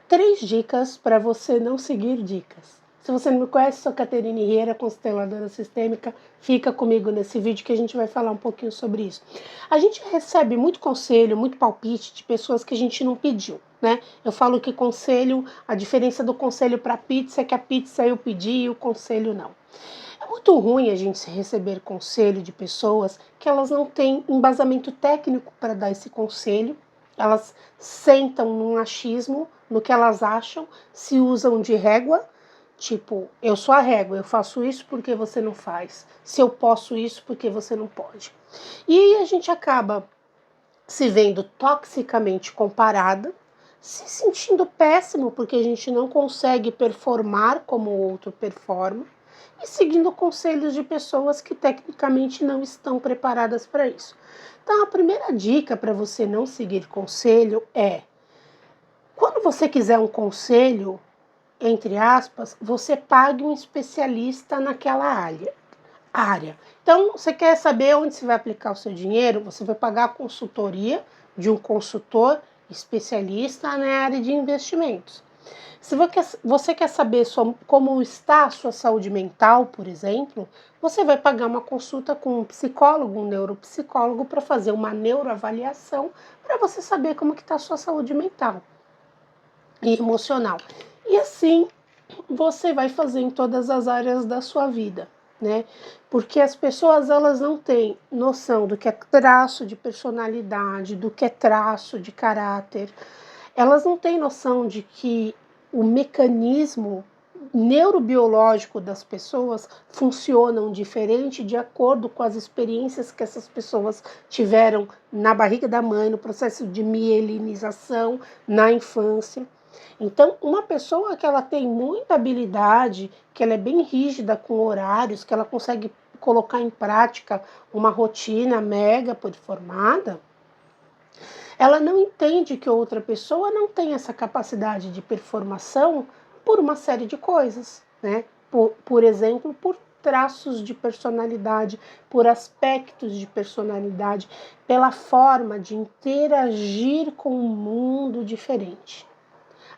3 dicas para você não seguir dicas. Se você não me conhece, sou Caterine Riera, consteladora sistêmica. Fica comigo nesse vídeo que a gente vai falar um pouquinho sobre isso. A gente recebe muito conselho, muito palpite de pessoas que a gente não pediu, né? Eu falo que conselho, a diferença do conselho para pizza é que a pizza eu pedi e o conselho não. É muito ruim a gente receber conselho de pessoas que elas não têm embasamento técnico para dar esse conselho. Elas sentam num achismo, no que elas acham, se usam de régua, tipo, eu sou a régua, eu faço isso porque você não faz. Se eu posso isso, porque você não pode. E aí a gente acaba se vendo toxicamente comparada, se sentindo péssimo porque a gente não consegue performar como o outro performa, e seguindo conselhos de pessoas que tecnicamente não estão preparadas para isso. Então, a primeira dica para você não seguir conselho é: quando você quiser um conselho, entre aspas, você pague um especialista naquela área. Então, você quer saber onde você vai aplicar o seu dinheiro? Você vai pagar a consultoria de um consultor especialista na área de investimentos. Se você quer saber como está a sua saúde mental, por exemplo, você vai pagar uma consulta com um psicólogo, um neuropsicólogo, para fazer uma neuroavaliação, para você saber como que está a sua saúde mental e emocional. E assim você vai fazer em todas as áreas da sua vida, né? Porque as pessoas, elas não têm noção do que é traço de personalidade, do que é traço de caráter. Elas não têm noção de que o mecanismo neurobiológico das pessoas funcionam diferente de acordo com as experiências que essas pessoas tiveram na barriga da mãe, no processo de mielinização, na infância. Então, uma pessoa que ela tem muita habilidade, que ela é bem rígida com horários, que ela consegue colocar em prática uma rotina mega performada, ela não entende que outra pessoa não tem essa capacidade de performação por uma série de coisas, né? Por exemplo, por traços de personalidade, por aspectos de personalidade, pela forma de interagir com um mundo diferente.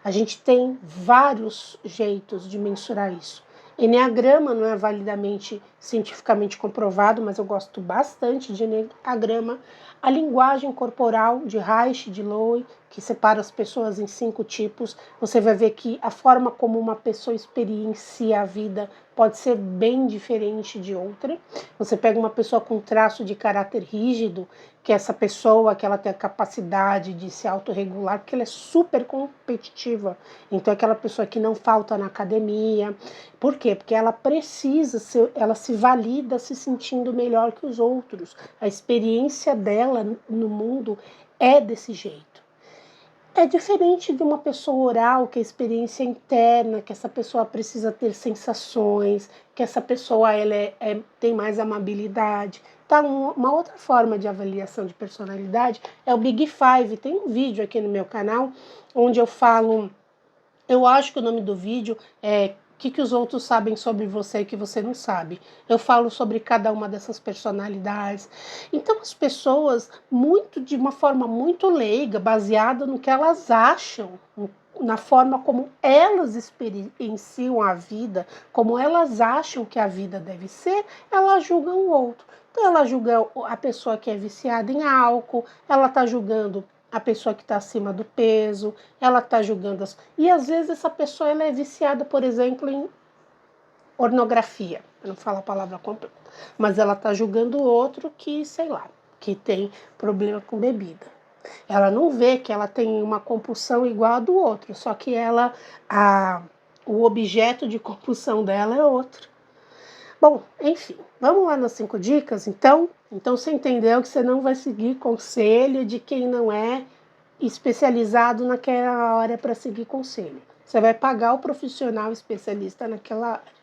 A gente tem vários jeitos de mensurar isso. Eneagrama não é validamente cientificamente comprovado, mas eu gosto bastante de eneagrama. A linguagem corporal de Reich, de Lowy, que separa as pessoas em 5 tipos, você vai ver que a forma como uma pessoa experiencia a vida pode ser bem diferente de outra. Você pega uma pessoa com traço de caráter rígido, que essa pessoa que ela tem a capacidade de se autorregular, porque ela é super competitiva. Então, aquela pessoa que não falta na academia. Por quê? Porque ela precisa, ela se valida se sentindo melhor que os outros. A experiência dela no mundo é desse jeito. É diferente de uma pessoa oral, que é a experiência interna, que essa pessoa precisa ter sensações, que essa pessoa tem mais amabilidade. Tá, uma outra forma de avaliação de personalidade é o Big Five. Tem um vídeo aqui no meu canal onde eu falo, eu acho que o nome do vídeo é o que os outros sabem sobre você que você não sabe. Eu falo sobre cada uma dessas personalidades. Então as pessoas, de uma forma muito leiga, baseada no que elas acham, na forma como elas experienciam a vida, como elas acham que a vida deve ser, elas julgam o outro. Então ela julga a pessoa que é viciada em álcool, ela está julgando a pessoa que está acima do peso, ela está julgando e às vezes essa pessoa ela é viciada, por exemplo, em pornografia, eu não falo a palavra completa, mas ela está julgando o outro que, sei lá, que tem problema com bebida. Ela não vê que ela tem uma compulsão igual a do outro, só que o objeto de compulsão dela é outro. Bom, enfim, vamos lá nas 5 dicas, então? Então você entendeu que você não vai seguir conselho de quem não é especializado naquela área para seguir conselho. Você vai pagar o profissional especialista naquela área.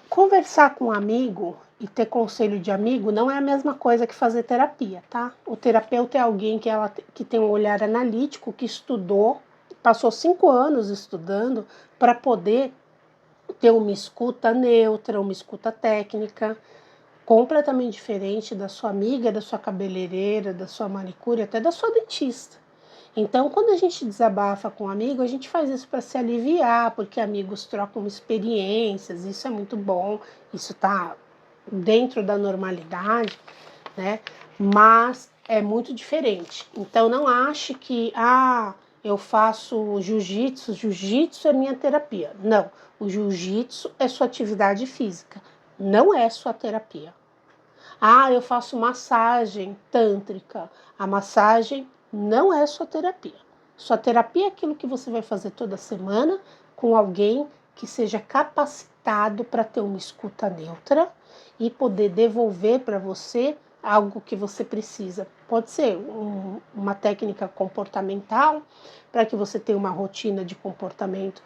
Conversar com um amigo e ter conselho de amigo não é a mesma coisa que fazer terapia, tá? O terapeuta é alguém que tem um olhar analítico, que estudou, passou 5 anos estudando para poder ter uma escuta neutra, uma escuta técnica, completamente diferente da sua amiga, da sua cabeleireira, da sua manicure, até da sua dentista. Então, quando a gente desabafa com um amigo, a gente faz isso para se aliviar, porque amigos trocam experiências, isso é muito bom, isso está dentro da normalidade, né? Mas é muito diferente. Então, não ache que, eu faço jiu-jitsu, jiu-jitsu é minha terapia. Não, o jiu-jitsu é sua atividade física, não é sua terapia. Eu faço massagem tântrica. A massagem não é sua terapia. Sua terapia é aquilo que você vai fazer toda semana com alguém que seja capacitado para ter uma escuta neutra e poder devolver para você algo que você precisa. Pode ser uma técnica comportamental para que você tenha uma rotina de comportamento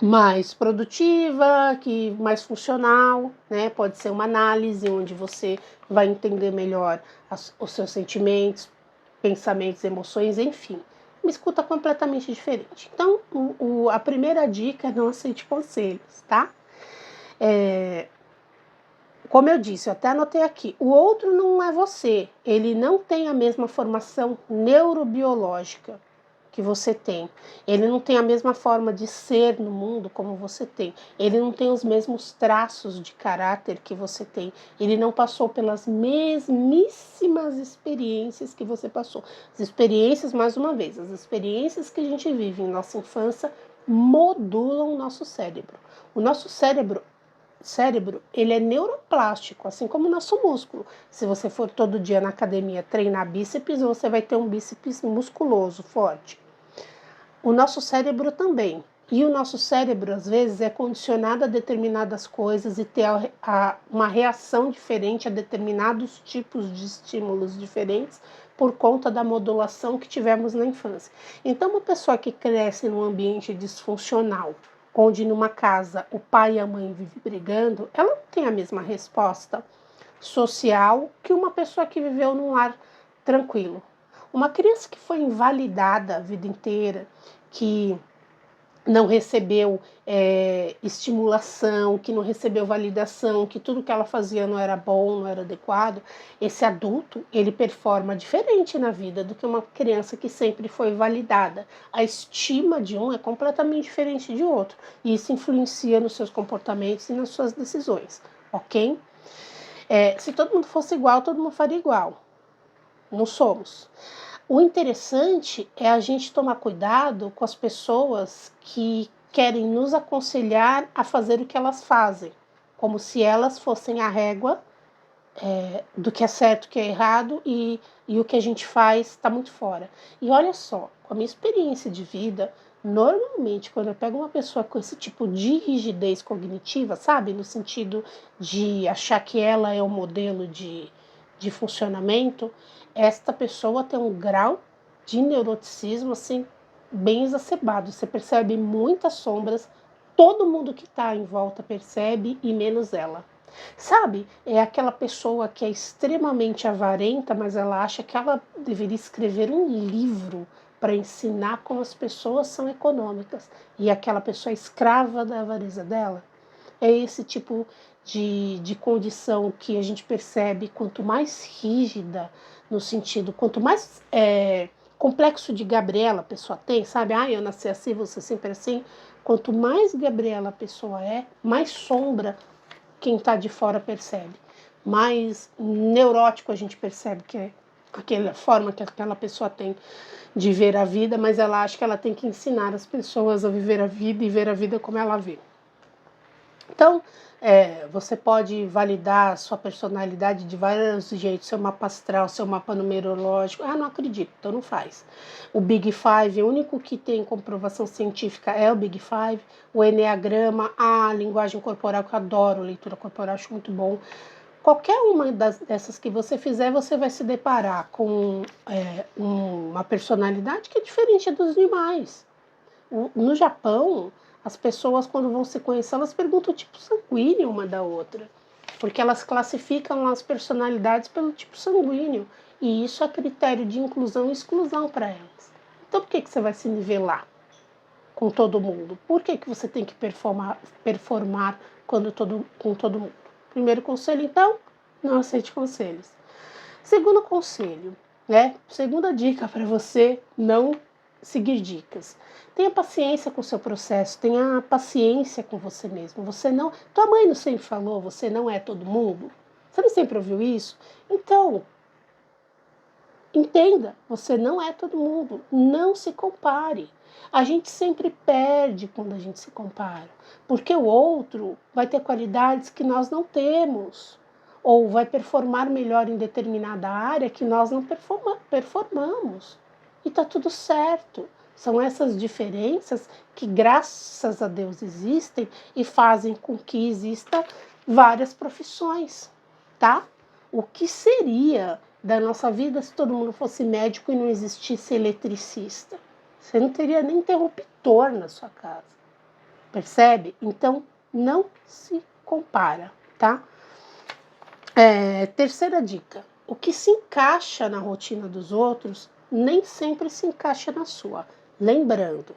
mais produtiva, mais funcional, né? Pode ser uma análise onde você vai entender melhor os seus sentimentos, pensamentos, emoções, enfim. Uma escuta completamente diferente. Então, a primeira dica é não aceite conselhos, tá? Como eu disse, eu até anotei aqui, o outro não é você, ele não tem a mesma formação neurobiológica que você tem. Ele não tem a mesma forma de ser no mundo como você tem. Ele não tem os mesmos traços de caráter que você tem. Ele não passou pelas mesmíssimas experiências que você passou. As experiências, mais uma vez, as experiências que a gente vive em nossa infância modulam o nosso cérebro. O nosso cérebro, ele é neuroplástico, assim como o nosso músculo. Se você for todo dia na academia treinar bíceps, você vai ter um bíceps musculoso, forte. O nosso cérebro também. E o nosso cérebro, às vezes, é condicionado a determinadas coisas e ter uma reação diferente a determinados tipos de estímulos diferentes por conta da modulação que tivemos na infância. Então, uma pessoa que cresce num ambiente disfuncional, onde numa casa o pai e a mãe vivem brigando, ela não tem a mesma resposta social que uma pessoa que viveu num lar tranquilo. Uma criança que foi invalidada a vida inteira, que não recebeu estimulação, que não recebeu validação, que tudo que ela fazia não era bom, não era adequado, esse adulto, ele performa diferente na vida do que uma criança que sempre foi validada. A estima de um é completamente diferente de outro, e isso influencia nos seus comportamentos e nas suas decisões, ok? Se todo mundo fosse igual, todo mundo faria igual. Não somos. O interessante é a gente tomar cuidado com as pessoas que querem nos aconselhar a fazer o que elas fazem, como se elas fossem a régua do que é certo, o que é errado e o que a gente faz está muito fora. E olha só, com a minha experiência de vida, normalmente quando eu pego uma pessoa com esse tipo de rigidez cognitiva, sabe, no sentido de achar que ela é o modelo de funcionamento, esta pessoa tem um grau de neuroticismo assim bem exacerbado. Você percebe muitas sombras, todo mundo que está em volta percebe e menos ela. Sabe, é aquela pessoa que é extremamente avarenta, mas ela acha que ela deveria escrever um livro para ensinar como as pessoas são econômicas. E aquela pessoa é escrava da avareza dela. É esse tipo de condição que a gente percebe, quanto mais rígida, no sentido, quanto mais complexo de Gabriela a pessoa tem, sabe? Eu nasci assim, você sempre assim. Quanto mais Gabriela a pessoa mais sombra quem está de fora percebe. Mais neurótico a gente percebe que é aquela forma que aquela pessoa tem de ver a vida, mas ela acha que ela tem que ensinar as pessoas a viver a vida e ver a vida como ela vê. Então, você pode validar a sua personalidade de vários jeitos, seu mapa astral, seu mapa numerológico. Não acredito, então não faz. O Big Five, o único que tem comprovação científica é o Big Five. O Eneagrama, a linguagem corporal, que eu adoro, leitura corporal, acho muito bom. Qualquer uma dessas que você fizer, você vai se deparar com uma personalidade que é diferente dos demais. No Japão, as pessoas, quando vão se conhecer, elas perguntam o tipo sanguíneo uma da outra, porque elas classificam as personalidades pelo tipo sanguíneo, e isso é critério de inclusão e exclusão para elas. Então, por que você vai se nivelar com todo mundo? Por que você tem que performar com todo mundo? Primeiro conselho, então, não aceite conselhos. Segundo conselho, né? Segunda dica para você não seguir dicas. Tenha paciência com o seu processo, tenha paciência com você mesmo. Você não, tua mãe não sempre falou, você não é todo mundo? Você não sempre ouviu isso? Então, entenda, você não é todo mundo. Não se compare. A gente sempre perde quando a gente se compara, porque o outro vai ter qualidades que nós não temos, ou vai performar melhor em determinada área que nós não performamos. E tá tudo certo. São essas diferenças que, graças a Deus, existem e fazem com que exista várias profissões, tá? O que seria da nossa vida se todo mundo fosse médico e não existisse eletricista? Você não teria nem interruptor na sua casa, percebe? Então, não se compara, tá? Terceira dica: o que se encaixa na rotina dos outros nem sempre se encaixa na sua. Lembrando,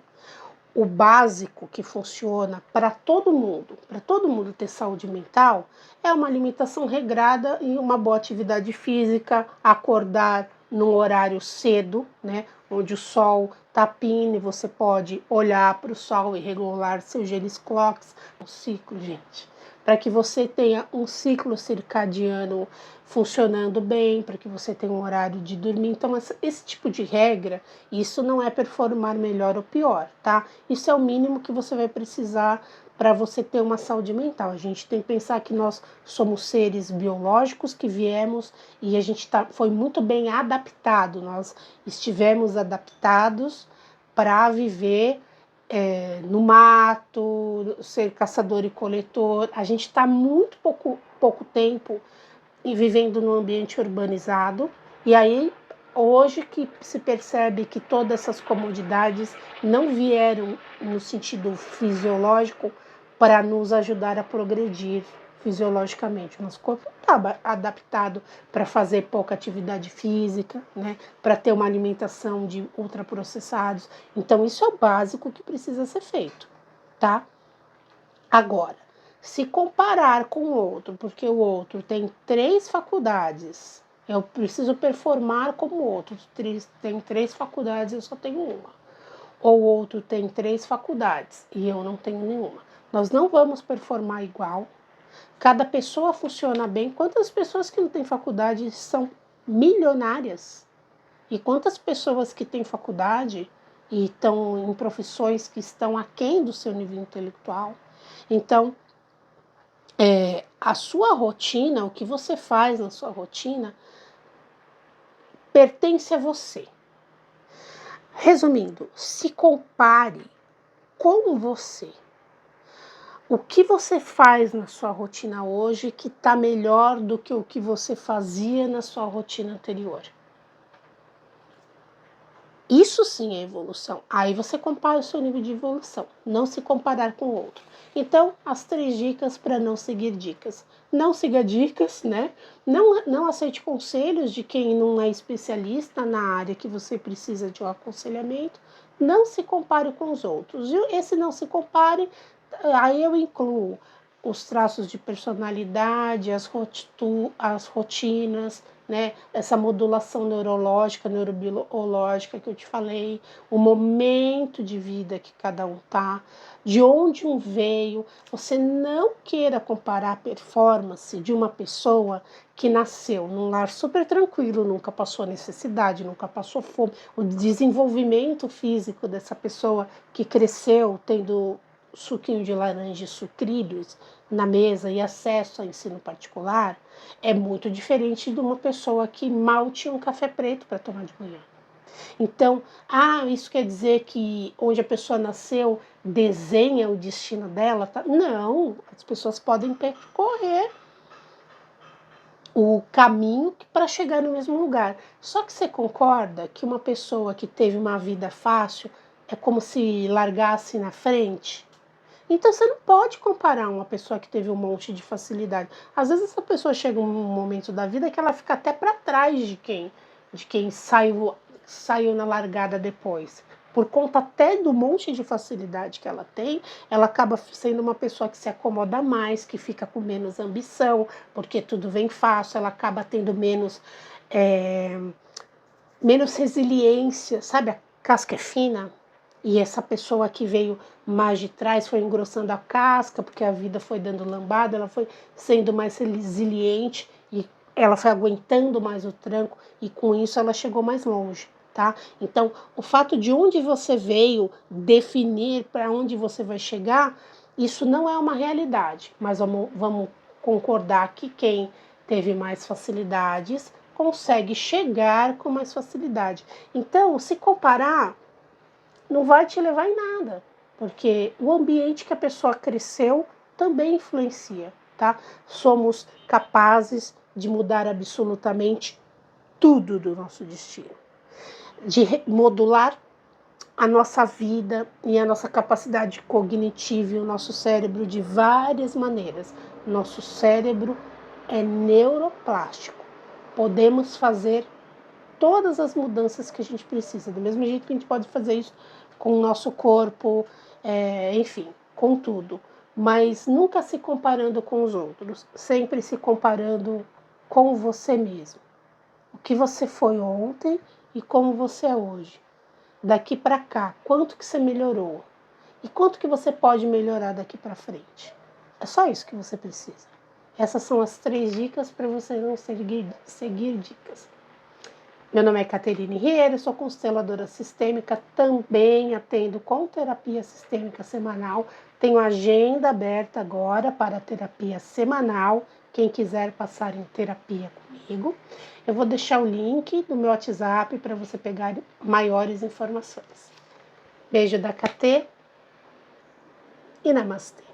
o básico que funciona para todo mundo ter saúde mental, é uma alimentação regrada e uma boa atividade física, acordar num horário cedo, né, onde o sol está pindo e você pode olhar para o sol e regular seu Genius Clocks, um ciclo, gente, para que você tenha um ciclo circadiano funcionando bem, para que você tenha um horário de dormir. Então, esse tipo de regra, isso não é performar melhor ou pior, tá? Isso é o mínimo que você vai precisar para você ter uma saúde mental. A gente tem que pensar que nós somos seres biológicos que viemos e a gente foi muito bem adaptado. Nós estivemos adaptados para viver no mato, ser caçador e coletor. A gente está muito pouco tempo vivendo num ambiente urbanizado, e aí hoje que se percebe que todas essas comodidades não vieram no sentido fisiológico para nos ajudar a progredir fisiologicamente. O nosso corpo está adaptado para fazer pouca atividade física, né? Para ter uma alimentação de ultraprocessados. Então, isso é o básico que precisa ser feito, tá? Agora, se comparar com o outro, porque o outro tem 3 faculdades, eu preciso performar como o outro, tem 3 faculdades, eu só tenho uma. Ou o outro tem 3 faculdades e eu não tenho nenhuma. Nós não vamos performar igual. Cada pessoa funciona bem. Quantas pessoas que não têm faculdade são milionárias? E quantas pessoas que têm faculdade e estão em profissões que estão aquém do seu nível intelectual? Então, a sua rotina, o que você faz na sua rotina, pertence a você. Resumindo, se compare com você. O que você faz na sua rotina hoje que está melhor do que o que você fazia na sua rotina anterior? Isso sim é evolução. Aí você compara o seu nível de evolução, não se comparar com o outro. Então, as 3 dicas para não seguir dicas. Não siga dicas, né? Não aceite conselhos de quem não é especialista na área que você precisa de um aconselhamento. Não se compare com os outros. E esse não se compare, aí eu incluo os traços de personalidade, as rotinas, né? Essa modulação neurológica, neurobiológica que eu te falei, o momento de vida que cada um tá, de onde um veio. Você não queira comparar a performance de uma pessoa que nasceu num lar super tranquilo, nunca passou necessidade, nunca passou fome. O desenvolvimento físico dessa pessoa que cresceu tendo suquinho de laranja e sucrilhos na mesa e acesso a ensino particular é muito diferente de uma pessoa que mal tinha um café preto para tomar de manhã. Então, isso quer dizer que onde a pessoa nasceu desenha o destino dela? Tá? Não, as pessoas podem percorrer o caminho para chegar no mesmo lugar. Só que você concorda que uma pessoa que teve uma vida fácil é como se largasse na frente? Então você não pode comparar uma pessoa que teve um monte de facilidade. Às vezes essa pessoa chega um momento da vida que ela fica até para trás de quem saiu na largada depois. Por conta até do monte de facilidade que ela tem, ela acaba sendo uma pessoa que se acomoda mais, que fica com menos ambição, porque tudo vem fácil, ela acaba tendo menos menos resiliência, sabe? A casca é fina e essa pessoa que veio mais de trás foi engrossando a casca, porque a vida foi dando lambada, ela foi sendo mais resiliente e ela foi aguentando mais o tranco e com isso ela chegou mais longe, tá? Então, o fato de onde você veio definir para onde você vai chegar, isso não é uma realidade, mas vamos concordar que quem teve mais facilidades consegue chegar com mais facilidade. Então, se comparar, não vai te levar em nada, porque o ambiente que a pessoa cresceu também influencia, tá? Somos capazes de mudar absolutamente tudo do nosso destino, de modular a nossa vida e a nossa capacidade cognitiva e o nosso cérebro de várias maneiras. Nosso cérebro é neuroplástico. Podemos fazer todas as mudanças que a gente precisa, do mesmo jeito que a gente pode fazer isso com o nosso corpo, enfim, com tudo. Mas nunca se comparando com os outros, sempre se comparando com você mesmo. O que você foi ontem e como você é hoje. Daqui para cá, quanto que você melhorou? E quanto que você pode melhorar daqui para frente? É só isso que você precisa. Essas são as 3 dicas para você não seguir dicas. Meu nome é Caterine Riera, sou consteladora sistêmica, também atendo com terapia sistêmica semanal. Tenho agenda aberta agora para terapia semanal. Quem quiser passar em terapia comigo, eu vou deixar o link do meu WhatsApp para você pegar maiores informações. Beijo da Catê e namastê.